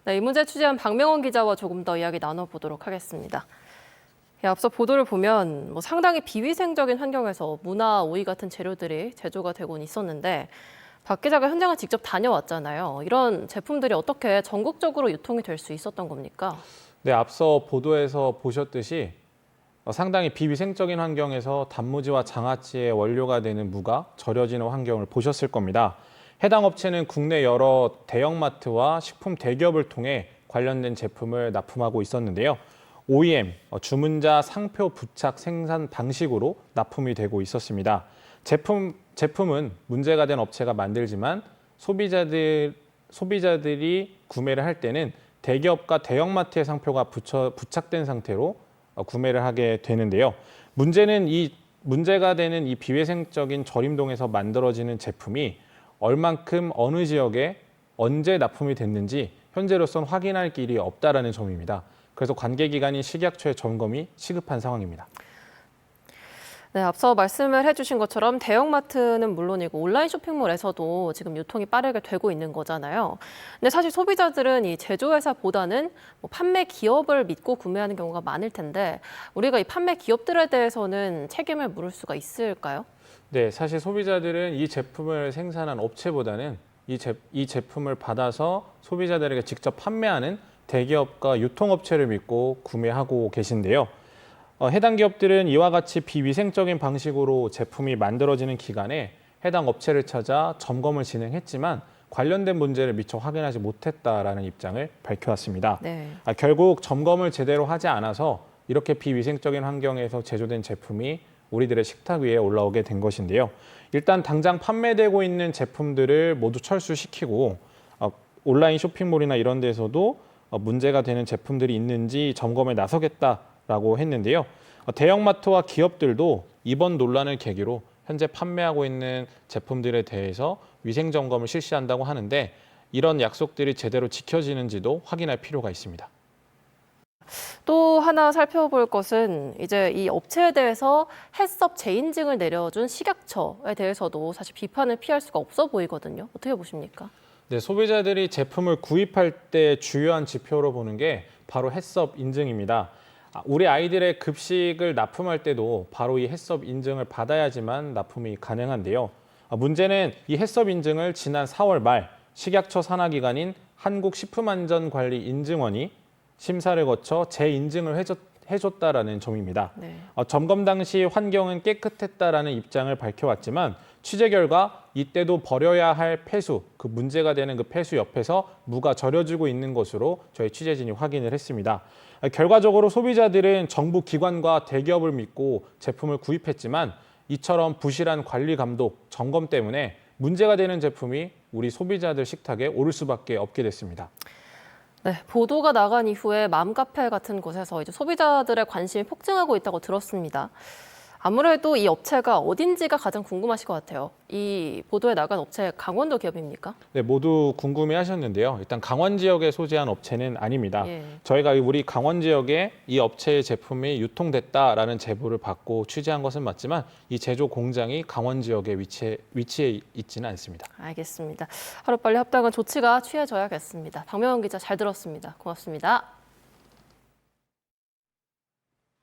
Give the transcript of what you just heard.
네, 이 문제 취재한 박명원 기자와 조금 더 이야기 나눠보도록 하겠습니다. 앞서 보도를 보면 상당히 비위생적인 환경에서 무나 오이 같은 재료들이 제조가 되곤 있었는데 박 기자가 현장을 직접 다녀왔잖아요. 이런 제품들이 어떻게 전국적으로 유통이 될 수 있었던 겁니까? 네, 앞서 보도에서 보셨듯이 상당히 비위생적인 환경에서 단무지와 장아찌의 원료가 되는 무가 절여지는 환경을 보셨을 겁니다. 해당 업체는 국내 여러 대형마트와 식품 대기업을 통해 관련된 제품을 납품하고 있었는데요. OEM, 주문자 상표 부착 생산 방식으로 납품이 되고 있었습니다. 제품은 문제가 된 업체가 만들지만 소비자들이 구매를 할 때는 대기업과 대형마트의 상표가 부착된 상태로 구매를 하게 되는데요. 문제가 되는 이 비위생적인 절임동에서 만들어지는 제품이 얼만큼 어느 지역에 언제 납품이 됐는지 현재로선 확인할 길이 없다라는 점입니다. 그래서 관계기관인 식약처의 점검이 시급한 상황입니다. 네, 앞서 말씀을 해주신 것처럼 대형마트는 물론이고 온라인 쇼핑몰에서도 지금 유통이 빠르게 되고 있는 거잖아요. 근데 사실 소비자들은 이 제조회사보다는 판매 기업을 믿고 구매하는 경우가 많을 텐데 우리가 이 판매 기업들에 대해서는 책임을 물을 수가 있을까요? 네, 사실 소비자들은 이 제품을 생산한 업체보다는 이 제품을 받아서 소비자들에게 직접 판매하는 대기업과 유통업체를 믿고 구매하고 계신데요. 해당 기업들은 이와 같이 비위생적인 방식으로 제품이 만들어지는 기간에 해당 업체를 찾아 점검을 진행했지만 관련된 문제를 미처 확인하지 못했다라는 입장을 밝혀왔습니다. 네. 결국 점검을 제대로 하지 않아서 이렇게 비위생적인 환경에서 제조된 제품이 우리들의 식탁 위에 올라오게 된 것인데요. 일단 당장 판매되고 있는 제품들을 모두 철수시키고 온라인 쇼핑몰이나 이런 데서도 문제가 되는 제품들이 있는지 점검에 나서겠다라고 했는데요. 대형마트와 기업들도 이번 논란을 계기로 현재 판매하고 있는 제품들에 대해서 위생 점검을 실시한다고 하는데 이런 약속들이 제대로 지켜지는지도 확인할 필요가 있습니다. 또 하나 살펴볼 것은 이제 이 업체에 대해서 해썹 재인증을 내려준 식약처에 대해서도 사실 비판을 피할 수가 없어 보이거든요. 어떻게 보십니까? 네, 소비자들이 제품을 구입할 때 주요한 지표로 보는 게 바로 해썹 인증입니다. 우리 아이들의 급식을 납품할 때도 바로 이 해썹 인증을 받아야지만 납품이 가능한데요. 문제는 이 해썹 인증을 지난 4월 말 식약처 산하기관인 한국식품안전관리인증원이 심사를 거쳐 재인증을 해줬다라는 점입니다. 네. 점검 당시 환경은 깨끗했다라는 입장을 밝혀왔지만 취재 결과 이때도 버려야 할 폐수, 그 문제가 되는 그 폐수 옆에서 무가 절여지고 있는 것으로 저희 취재진이 확인을 했습니다. 결과적으로 소비자들은 정부 기관과 대기업을 믿고 제품을 구입했지만 이처럼 부실한 관리 감독, 점검 때문에 문제가 되는 제품이 우리 소비자들 식탁에 오를 수밖에 없게 됐습니다. 네, 보도가 나간 이후에 맘카페 같은 곳에서 이제 소비자들의 관심이 폭증하고 있다고 들었습니다. 아무래도 이 업체가 어딘지가 가장 궁금하실 것 같아요. 이 보도에 나간 업체 강원도 기업입니까? 네, 모두 궁금해하셨는데요. 일단 강원 지역에 소재한 업체는 아닙니다. 예. 저희가 우리 강원 지역에 이 업체의 제품이 유통됐다라는 제보를 받고 취재한 것은 맞지만 이 제조 공장이 강원 지역에 위치해 있지는 않습니다. 알겠습니다. 하루빨리 합당한 조치가 취해져야겠습니다. 박명원 기자 잘 들었습니다. 고맙습니다.